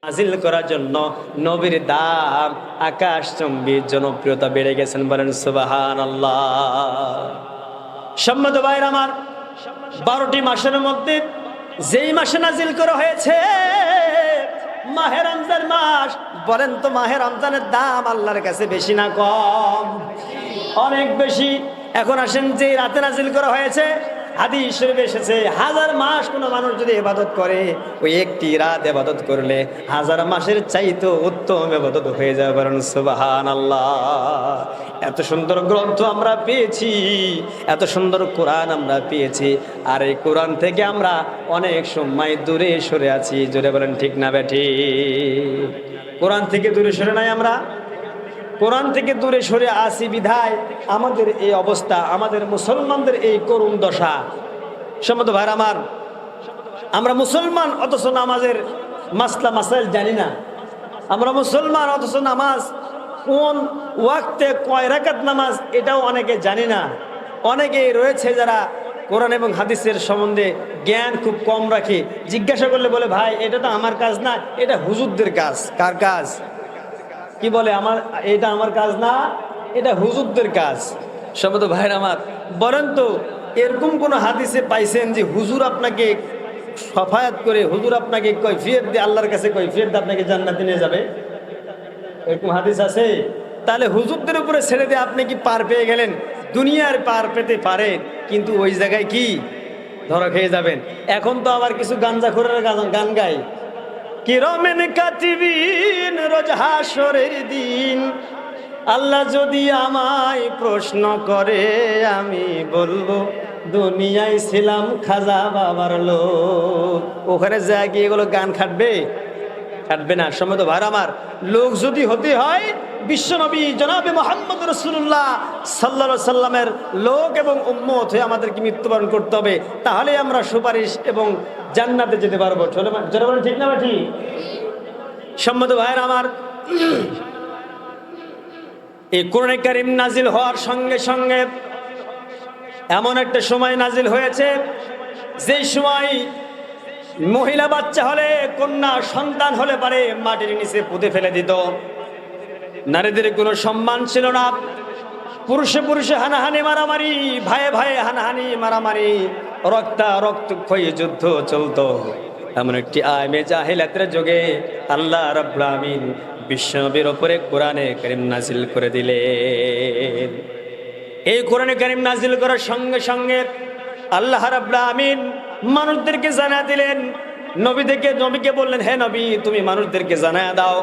নাজিল করার জন্য নবীর দাম আকাশচুম্বী জনপ্রিয়তা বেড়ে গেছেন, বলেন সুবহানাল্লাহ। সম্মানিত ভাইরা আমার, 12টি মাসের মধ্যে যেই মাসে নাজিল করা হয়েছে মাহে রমজান মাস, বলেন তো মাহে রমজানের দাম আল্লাহর কাছে বেশি না কম? অনেক বেশি। এখন আসেন, যে রাতে নাজিল করা হয়েছে, হাদিস শরীফে এসেছে 1000 মাস কোনো মানুষ যদি ইবাদত করে, ওই একটি রাত ইবাদত করলে 1000 মাসের চাইতে উত্তম ইবাদত হয়ে যাবে, বলেন সুবহানাল্লাহ। এত সুন্দর গ্রন্থ আমরা পেয়েছি, এত সুন্দর কোরআন আমরা পেয়েছি, আর এই কোরআন থেকে আমরা অনেক সময় দূরে সরে আছি। জোরে বলেন ঠিক না বেঠিক? কোরআন থেকে দূরে সরে নাই আমরা, কোরআন থেকে দূরে সরে আসি বিধায় আমাদের এই অবস্থা, আমাদের মুসলমানদের এই করুণ দশা। সম্মানিত ভাইরা আমার, আমরা মুসলমান অথচ নামাজের মাসলা মাসাইল জানি না। আমরা মুসলমান অথচ নামাজ কোন ওয়াক্তে কয় রাকাত নামাজ এটাও অনেকে জানি না। অনেকে রয়েছে যারা কোরআন এবং হাদিসের সম্বন্ধে জ্ঞান খুব কম রাখে। জিজ্ঞাসা করলে বলে, ভাই এটা তো আমার কাজ না, এটা হুজুরদের কাজ। কার কাজ? কি বলে, এটা আমার কাজ না, এটা হুজুরদের কাজ। সম্মানিত ভাইরা আমার, বলেন তো এরকম কোন হাদিসে পাইছেন যে হুজুর আপনাকে সফায়াত করে, হুজুর আপনাকে কৈফিয়ত দিয়ে, আল্লাহর কাছে কৈফিয়ত দিয়ে আপনাকে জান্নাতে নিয়ে যাবে? এরকম হাদিস আছে? তাহলে হুজুরদের উপরে ছেড়ে দিয়ে আপনি কি পার পেয়ে গেলেন? দুনিয়ার পার পেতে পারেন, কিন্তু ওই জায়গায় কি ধরা খেয়ে যাবেন। এখন তো আবার কিছু গাঞ্জাখোরের গান গায়, কিরামান কাতিবিন, রোজ হাসরের দিন আল্লাহ যদি আমায় প্রশ্ন করে, আমি বলবো দুনিয়ায় ছিলাম খাজা বাবার লোক। ওখানে যা গিয়ে এগুলো গান খাটবে? খাটবে না। সম্মত ভাই আমার, লোক যদি হতে হয় বিশ্বনবী জনাবে মুহাম্মদ রাসূলুল্লাহ সাল্লাল্লাহু আলাইহি সাল্লামের লোক এবং উম্মত হয়ে আমাদেরকে মৃত্যুবরণ করতে হবে, তাহলে আমরা সুপারিশ এবং জান্নাতে যেতে পারবো। চলে বলেন ঠিক না ঠিক? সম্মত ভাইয়ের আমার, এই কোরআনে কারীম নাজিল হওয়ার সঙ্গে সঙ্গে এমন একটা সময় নাজিল হয়েছে, যে সময় মহিলা বাচ্চা হলে, কন্যা সন্তান হলে পারে মাটির নিচে পুঁতে ফেলে দিত। নারীদের কোনো সম্মান ছিল না। পুরুষে পুরুষে হানাহানি মারামারি, ভাইয়ে ভাইয়ে হানাহানি মারামারি, রক্তক্ষয়ী যুদ্ধ চলতো। এমন একটি আইমে জাহিলাতের যুগে আল্লাহ রাব্বুল আমিন বিশ্বনবীর উপরে কোরআনে কারীম নাজিল করে দিলেন। এই কোরআনে কারীম নাজিল করার সঙ্গে সঙ্গে আল্লাহ রাব্বুল আমিন মানুষদেরকে জানিয়ে দিলেন, নবীকে বললেন, হে নবী তুমি মানুষদেরকে জানিয়ে দাও,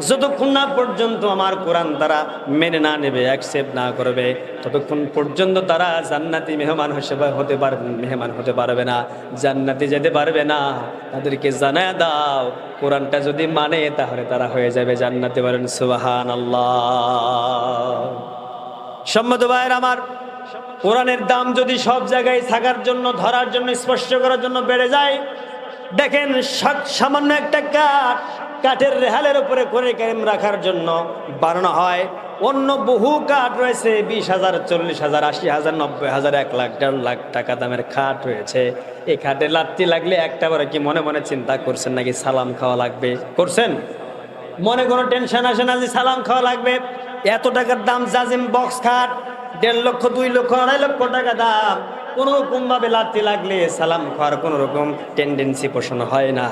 যতক্ষণ না পর্যন্ত আমার কোরআন তারা মেনে না নেবে, অ্যাকসেপ্ট না করবে, ততক্ষণ পর্যন্ত তারা জান্নাতি মেহমান হতে পারবে না, জান্নাতে যেতে পারবে না। তাদেরকে জানিয়ে দাও কোরআনটা যদি মানে তাহলে তারা হয়ে যাবে জান্নাতে। বলেন সুবহানাল্লাহ। সম্মানিত ভাইরা আমার, কোরআনের দাম যদি সব জায়গায় থাকার জন্য, ধরার জন্য, স্পর্শ করার জন্য বেড়ে যায়, দেখেন সামান্য একটা কাঠের রেহালের উপরে কোরআন কারীম রাখার জন্য বানানো হয়। অন্য বহু কাঠ রয়েছে, 20,000, 40,000, 80,000, 90,000, 1 লাখ, 1.5 লাখ টাকা দামের খাট রয়েছে। এই খাটে লাত্তি লাগলে একটা করে কি মনে মনে চিন্তা করছেন নাকি সালাম খাওয়া লাগবে? করছেন? মনে কোনো টেনশন আসে না যে সালাম খাওয়া লাগবে? এত টাকার দাম জাজিম বক্স খাট, 1.5 লক্ষ, 2 লক্ষ, 2.5 লক্ষ টাকা দাম। কোনো রকম ভাবে লাত্তি লাগলে সালাম খাওয়ার কোনো রকম টেন্ডেন্সি পোষণ হয় না,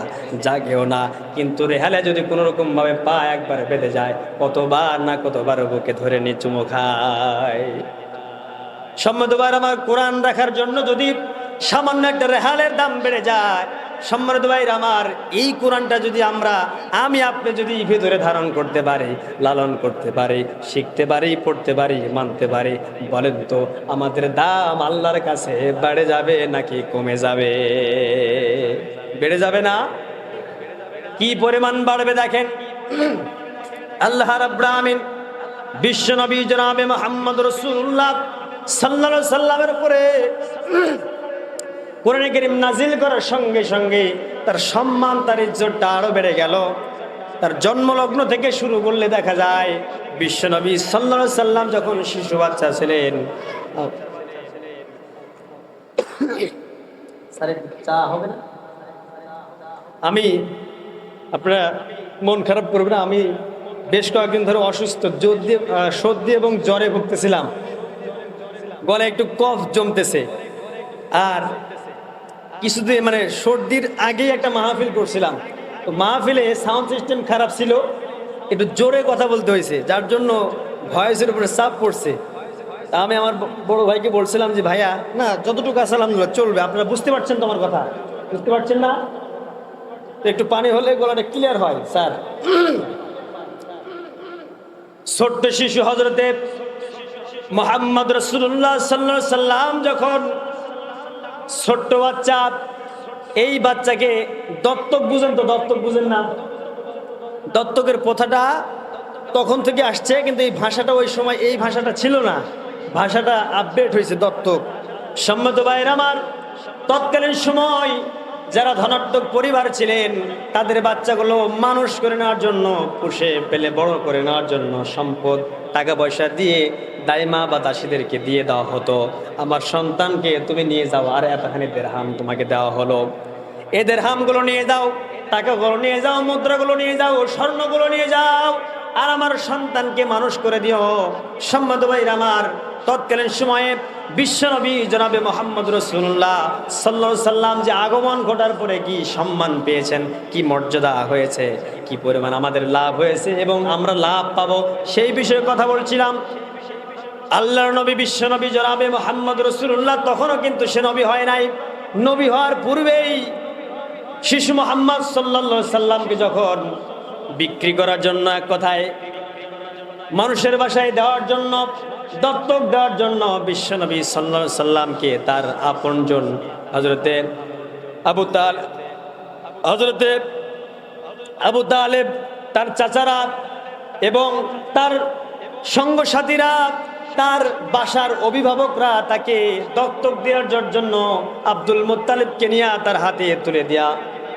জাগেও না। কিন্তু রেহালে যদি কোনো রকম ভাবে পা একবার বেঁধে যায়, কতবার বুকে ধরে নিয়ে চুমো খায়। সম্মানিত ভাইরা আমার, কোরআন রাখার জন্য যদি সামান্য একটা রেহালের দাম বেড়ে যায়, সম্মানিত ভাইরা আমার, এই কোরআনটা যদি আমি আপনি যদি ভিতরে ধারণ করতে পারি, লালন করতে পারি, শিখতে পারি, পড়তে পারি, মানতে পারি, বলেন তো আমাদের দাম আল্লাহর কাছে বেড়ে যাবে নাকি কমে যাবে? বেড়ে যাবে না? কি পরিমাণ বাড়বে দেখেন। আল্লাহ রাব্বুল আমিন বিশ্বনবী জনাবে মুহাম্মদ রাসূলুল্লাহ সাল্লাল্লাহু আলাইহি সাল্লামের উপরে কোরআনে কারীম নাজিল করার সঙ্গে সঙ্গে তার সম্মান, তার ইজ্জতটা আরো বেড়ে গেল। তার জন্মলগ্ন থেকে শুরু করলে দেখা যায় বিশ্বনবী সাল্লাল্লাহু আলাইহি সাল্লাম যখন শিশু বাচ্চা ছিলেন, চা হবে না, আপনারা মন খারাপ করবে না, আমি বেশ কয়েকদিন ধরে অসুস্থ, সর্দি এবং জ্বরে ভুগতেছিলাম, গলায় একটু কফ জমতেছে। আর কিছুদিন মানে সর্দির আগেই একটা মাহফিল করছিলাম, তো মাহফিলে সাউন্ড সিস্টেম খারাপ ছিল, একটু জোরে কথা বলতে হয়েছে, যার জন্য ভয়েসের উপরে চাপ পড়ছে। তা আমি আমার বড় ভাইকে বলছিলাম যে ভাইয়া না, যতটুকু আছে আলহামদুলিল্লাহ চলবে, আপনারা বুঝতে পারছেন তো আমার কথা? বুঝতে পারছেন না? তো একটু পানি হলে গলাটা ক্লিয়ার হয় স্যার। ছোট্ট শিশু হযরতে মুহাম্মদ রাসূলুল্লাহ সাল্লাল্লাহু আলাইহি সাল্লাম যখন ছোট্ট বাচ্চা, এই বাচ্চাকে দত্তক, বুঝেন তো? দত্তক বুঝেন না? দত্তকের প্রথাটা তখন থেকে আসছে, কিন্তু এই ভাষাটা ওই সময় এই ভাষাটা ছিল না, ভাষাটা আপডেট হয়েছে দত্তক। সম্মত ভাইয়ের আমার, তৎকালীন সময় যারা ধনাত্মক পরিবার ছিলেন তাদের বাচ্চাগুলো মানুষ করে নেওয়ার জন্য, পুষে পেলে বড় করে নেওয়ার জন্য সম্পদ টাকা পয়সা দিয়ে দাইমা বা দাসীদেরকে দিয়ে দেওয়া হতো। আমার সন্তানকে তুমি নিয়ে যাও, আর এতখানি দেরহাম তোমাকে দেওয়া হলো, এ দেরহামগুলো নিয়ে যাও, টাকাগুলো নিয়ে যাও, মুদ্রাগুলো নিয়ে যাও, স্বর্ণগুলো নিয়ে যাও, আর আমার সন্তানকে মানুষ করে দিও। সম্মানিত ভাইরা আমার, তৎকালীন সময়ে বিশ্বনবী জনাবে মুহাম্মদ রাসূলুল্লাহ সাল্লাল্লাহু আলাইহি সাল্লাম যে আগমন ঘটার পরে কি সম্মান পেয়েছেন, কি মর্যাদা হয়েছে, কি পরিমাণ আমাদের লাভ হয়েছে এবং আমরা লাভ পাবো, সেই বিষয়ে কথা বলছিলাম। আল্লাহর নবী বিশ্বনবী জনাবে মুহাম্মদ রাসূলুল্লাহ তখনও কিন্তু সে নবী হয় নাই। নবী হওয়ার পূর্বেই শিশু মুহাম্মদ সাল্লাল্লাহু আলাইহি সাল্লামকে যখন বিক্রি করার জন্য, এক কথায় মানুষের বাসায় দেওয়ার জন্য, দত্তক দেওয়ার জন্য বিশ্বনবী সাল্লাল্লাহু আলাইহি সাল্লামকে তার আপনজন হযরতে আবু তালেব, তার চাচারা এবং তার সঙ্গসাথীরা, তার বাসার অভিভাবকরা তাকে দত্তক দেওয়ার জন্য আব্দুল মুত্তালিবকে নিয়ে তার হাতে তুলে দেয়া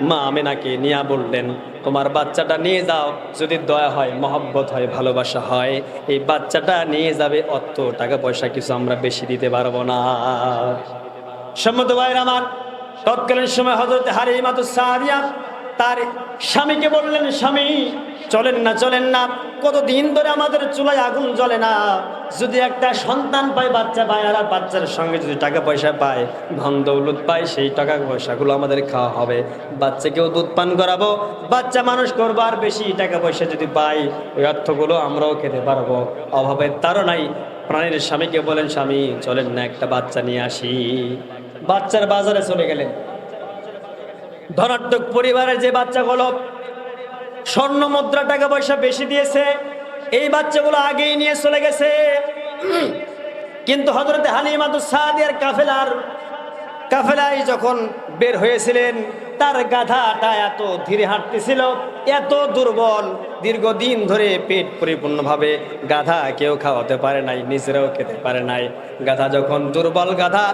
মা আমেনাকে নিয়ে বললেন, তোমার বাচ্চাটা নিয়ে যাও, যদি দয়া হয়, মহব্বত হয়, ভালোবাসা হয়, এই বাচ্চাটা নিয়ে যাবে, অত টাকা পয়সা কিছু আমরা বেশি দিতে পারবো না। সম্মত ভাইরা আমার, তৎকালীন সময় হযরত হালিমাতুস সাদিয়া তার স্বামীকে বললেন, স্বামী চলেন না, চলেন না, কতদিন ধরে আমাদের চুলায় আগুন জ্বলে না, যদি একটা সন্তান পায়, বাচ্চা পায়, আর বাচ্চার সঙ্গে যদি টাকা পয়সা পায়, ধন দৌলত পায়, সেই টাকা পয়সাগুলো আমাদের খাওয়া হবে, বাচ্চাকেও দুধ পান করাবো, বাচ্চা মানুষ করবো, আর বেশি টাকা পয়সা যদি পাই ওই অর্থগুলো আমরাও খেতে পারবো, অভাবের তাড়নাই। প্রাণের স্বামীকে বলেন, স্বামী চলেন না, একটা বাচ্চা নিয়ে আসি। বাচ্চার বাজারে চলে গেলেন। ধনাত্মক পরিবারের যে বাচ্চাগুলো স্বর্ণ মুদ্রা টাকা পয়সা বেশি দিয়েছে, এই বাচ্চাগুলো আগেই নিয়ে চলে গেছে। কিন্তু হযরতে হালিমাতুস সাদিয়ার কাফেলায় যখন বের হয়েছিলেন, তার গাধাটা এত ধীরে হাঁটতেছিল, এত দুর্বল, দীর্ঘদিন ধরে পেট পরিপূর্ণভাবে গাধা কেউ খাওয়াতে পারে নাই, নিজেরাও খেতে পারে নাই। গাধা যখন দুর্বল গাধা,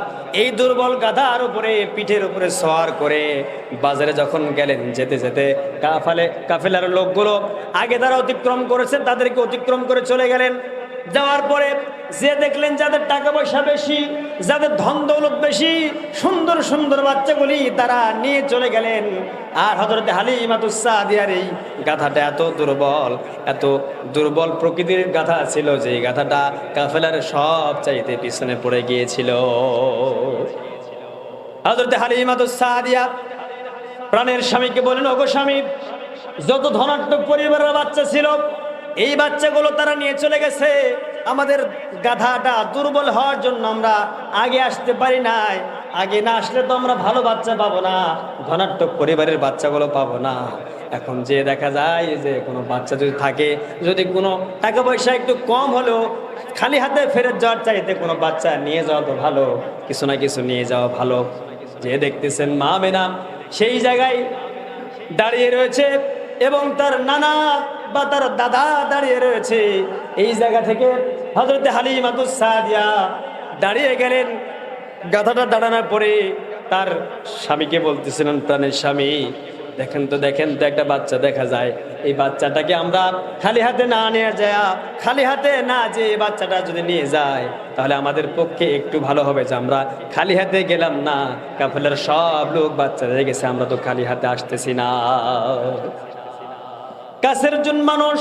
এই দুর্বল গাধার উপরে, পিঠের উপরে সওয়ার করে বাজারে যখন গেলেন, যেতে যেতে কাফেলার লোকগুলো আগে তারা অতিক্রম করেছেন, তাদেরকে অতিক্রম করে চলে গেলেন। যাওয়ার পরে যে দেখলেন যাদের টাকা পয়সা বেশি, যাদের ধন দৌলত বেশি, সুন্দর সুন্দর বাচ্চাগুলি তারা নিয়ে চলে গেলেন। আর হযরতে হালিমাতুস সাদিয়ার এই গাধাটা এত দুর্বল প্রকৃতির গাধা ছিল, যে গাধাটা কাফেলার সব চাইতে পিছনে পড়ে গিয়েছিল। হযরতে হালিমাতুস সাদিয়া প্রাণের স্বামীকে বলেন, ওগো স্বামী, যত ধনাত্মক পরিবারের বাচ্চা ছিল, এই বাচ্চাগুলো তারা নিয়ে চলে গেছে, আমাদের গাধাটা দুর্বল হওয়ার জন্য আমরা আগে আসতে পারি নাই, আগে না আসলে তো আমরা ভালো বাচ্চা পাবো না, ধনাত্মক পরিবারের বাচ্চাগুলো পাবো না। এখন যে দেখা যায় যে কোনো বাচ্চা যদি থাকে, যদি কোনো টাকা পয়সা একটু কম হলেও খালি হাতে ফেরত যাওয়ার চাইতে কোনো বাচ্চা নিয়ে যাওয়া তো ভালো, কিছু না কিছু নিয়ে যাওয়া ভালো। যে দেখতেছেন মা আমেনা সেই জায়গায় দাঁড়িয়ে রয়েছে এবং তার নানা বা তার দাদা দাঁড়িয়ে রয়েছে। এই জায়গা থেকে হযরতে হালিমাতুস সাদিয়া দাঁড়িয়ে গেলেন। গাধাটা দাঁড়ানোর পরে তার স্বামীকে বলতেছিলেন, প্রাণের স্বামী, দেখেন তো একটা বাচ্চা দেখা যায়, এই বাচ্চাটাকে আমরা খালি হাতে না নিয়ে যায়, খালি হাতে না যে এই বাচ্চাটা যদি নিয়ে যায় তাহলে আমাদের পক্ষে একটু ভালো হবে, যে আমরা খালি হাতে গেলাম না, কাফেলার সব লোক বাচ্চা রয়ে গেছে, আমরা তো খালি হাতে আসতেছি না। কাছের জন মানুষ